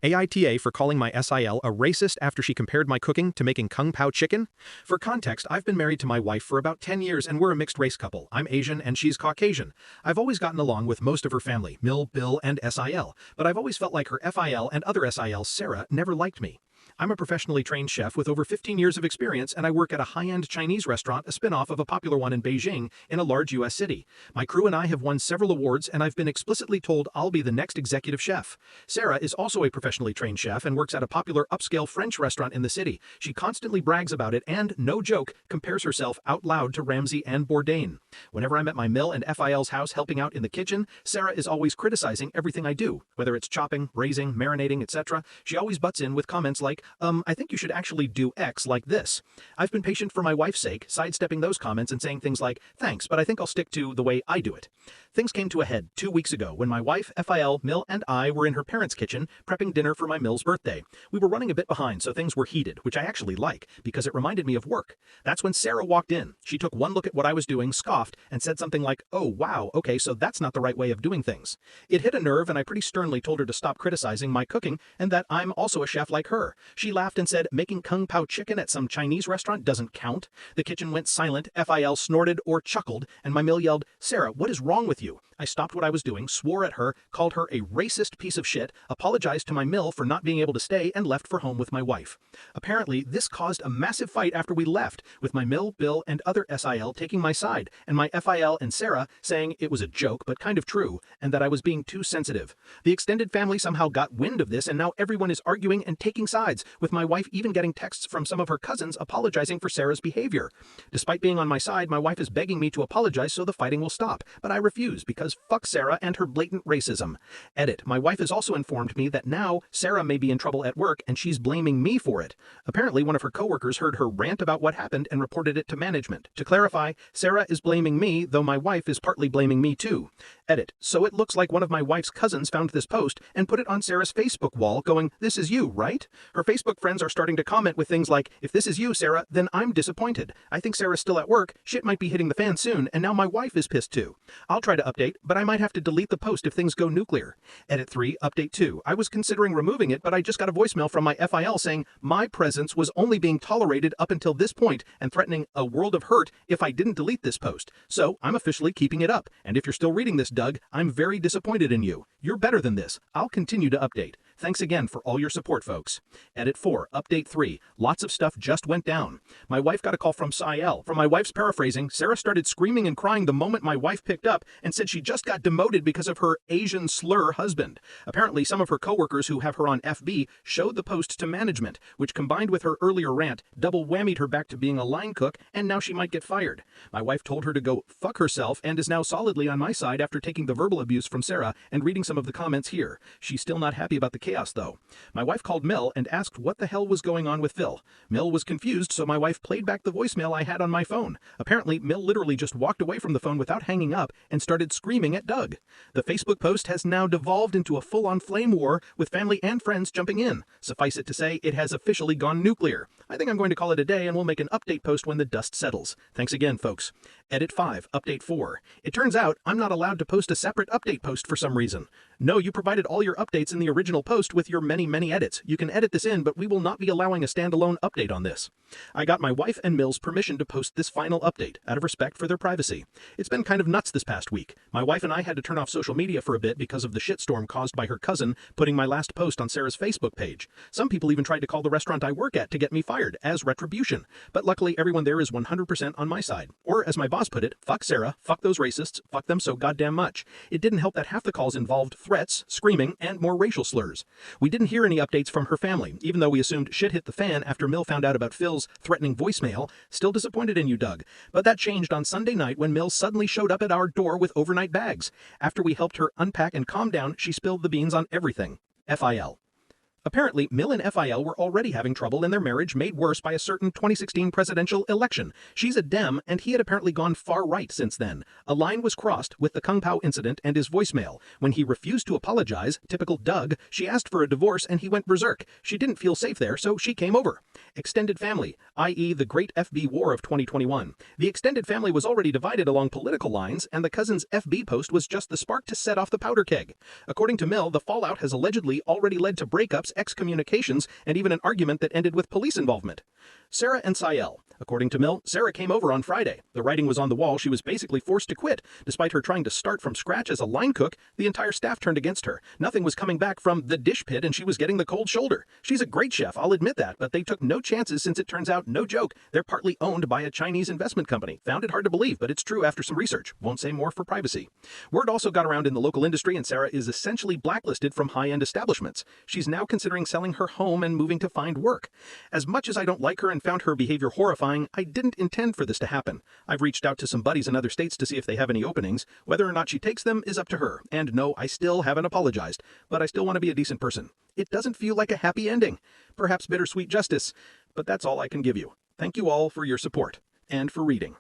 AITA for calling my SIL a racist after she compared my cooking to making Kung Pao chicken? For context, I've been married to my wife for about 10 years and we're a mixed race couple. I'm Asian and she's Caucasian. I've always gotten along with most of her family, Mill, Bill, and SIL, but I've always felt like her FIL and other SIL, Sarah, never liked me. I'm a professionally trained chef with over 15 years of experience and I work at a high-end Chinese restaurant, a spin-off of a popular one in Beijing, in a large US city. My crew and I have won several awards and I've been explicitly told I'll be the next executive chef. Sarah is also a professionally trained chef and works at a popular upscale French restaurant in the city. She constantly brags about it and, no joke, compares herself out loud to Ramsay and Bourdain. Whenever I'm at my Mill and FIL's house helping out in the kitchen, Sarah is always criticizing everything I do, whether it's chopping, braising, marinating, etc. She always butts in with comments like, I think you should actually do X like this. I've been patient for my wife's sake, sidestepping those comments and saying things like, thanks, but I think I'll stick to the way I do it. Things came to a head 2 weeks ago when my wife, FIL, Mill, and I were in her parents' kitchen prepping dinner for my Mill's birthday. We were running a bit behind, so things were heated, which I actually like, because it reminded me of work. That's when Sarah walked in. She took one look at what I was doing, scoffed, and said something like, oh wow, okay, so that's not the right way of doing things. It hit a nerve and I pretty sternly told her to stop criticizing my cooking and that I'm also a chef like her. She laughed and said, making Kung Pao chicken at some Chinese restaurant doesn't count. The kitchen went silent, FIL snorted or chuckled, and my Mill yelled, Sarah, what is wrong with you? I stopped what I was doing, swore at her, called her a racist piece of shit, apologized to my Mill for not being able to stay, and left for home with my wife. Apparently, this caused a massive fight after we left, with my Mill, Bill, and other SIL taking my side, and my FIL and Sarah saying it was a joke but kind of true, and that I was being too sensitive. The extended family somehow got wind of this, and now everyone is arguing and taking sides, with my wife even getting texts from some of her cousins apologizing for Sarah's behavior. Despite being on my side, my wife is begging me to apologize so the fighting will stop, but I refuse because fuck Sarah and her blatant racism. Edit. My wife has also informed me that now Sarah may be in trouble at work and she's blaming me for it. Apparently, one of her coworkers heard her rant about what happened and reported it to management. To clarify, Sarah is blaming me, though my wife is partly blaming me too. Edit. So it looks like one of my wife's cousins found this post and put it on Sarah's Facebook wall going, this is you, right? Her Facebook friends are starting to comment with things like, if this is you, Sarah, then I'm disappointed. I think Sarah's still at work, shit might be hitting the fan soon, and now my wife is pissed too. I'll try to update, but I might have to delete the post if things go nuclear. Edit 3, update 2. I was considering removing it, but I just got a voicemail from my FIL saying my presence was only being tolerated up until this point and threatening a world of hurt if I didn't delete this post. So I'm officially keeping it up. And if you're still reading this, Doug, I'm very disappointed in you. You're better than this. I'll continue to update. Thanks again for all your support, folks. Edit 4, update 3. Lots of stuff just went down. My wife got a call from SIL. From my wife's paraphrasing, Sarah started screaming and crying the moment my wife picked up and said she just got demoted because of her Asian slur husband. Apparently, some of her coworkers who have her on FB showed the post to management, which combined with her earlier rant, double whammied her back to being a line cook, and now she might get fired. My wife told her to go fuck herself and is now solidly on my side after taking the verbal abuse from Sarah and reading some of the comments here. She's still not happy about the chaos, though. My wife called Mill and asked what the hell was going on with Phil. Mill was confused, so my wife played back the voicemail I had on my phone. Apparently, Mill literally just walked away from the phone without hanging up and started screaming at Doug. The Facebook post has now devolved into a full-on flame war with family and friends jumping in. Suffice it to say, it has officially gone nuclear. I think I'm going to call it a day and we'll make an update post when the dust settles. Thanks again, folks. Edit 5, update 4. It turns out I'm not allowed to post a separate update post for some reason. No, you provided all your updates in the original post with your many edits. You can edit this in, but we will not be allowing a standalone update on this. I got my wife and Mill's permission to post this final update, out of respect for their privacy. It's been kind of nuts this past week. My wife and I had to turn off social media for a bit because of the shitstorm caused by her cousin putting my last post on Sarah's Facebook page. Some people even tried to call the restaurant I work at to get me fired, as retribution. But luckily, everyone there is 100% on my side. Or, as my boss put it, fuck Sarah, fuck those racists, fuck them so goddamn much. It didn't help that half the calls involved threats, screaming, and more racial slurs. We didn't hear any updates from her family, even though we assumed shit hit the fan after Mill found out about Phil's threatening voicemail. Still disappointed in you, Doug. But that changed on Sunday night when Mill suddenly showed up at our door with overnight bags. After we helped her unpack and calm down, she spilled the beans on everything. FIL. Apparently, Mill and FIL were already having trouble in their marriage, made worse by a certain 2016 presidential election. She's a Dem, and he had apparently gone far right since then. A line was crossed with the Kung Pao incident and his voicemail. When he refused to apologize, typical Doug, she asked for a divorce and he went berserk. She didn't feel safe there, so she came over. Extended family, i.e. the Great FB War of 2021. The extended family was already divided along political lines, and the cousin's FB post was just the spark to set off the powder keg. According to Mill, the fallout has allegedly already led to breakups, excommunications, and even an argument that ended with police involvement. Sarah and SIL. According to Mill, Sarah came over on Friday. The writing was on the wall. She was basically forced to quit. Despite her trying to start from scratch as a line cook, the entire staff turned against her. Nothing was coming back from the dish pit and she was getting the cold shoulder. She's a great chef, I'll admit that, but they took no chances since it turns out, no joke, they're partly owned by a Chinese investment company. Found it hard to believe, but it's true after some research. Won't say more for privacy. Word also got around in the local industry and Sarah is essentially blacklisted from high-end establishments. She's now considering selling her home and moving to find work. As much as I don't like her and found her behavior horrifying, I didn't intend for this to happen. I've reached out to some buddies in other states to see if they have any openings. Whether or not she takes them is up to her. And no, I still haven't apologized, but I still want to be a decent person. It doesn't feel like a happy ending. Perhaps bittersweet justice, but that's all I can give you. Thank you all for your support and for reading.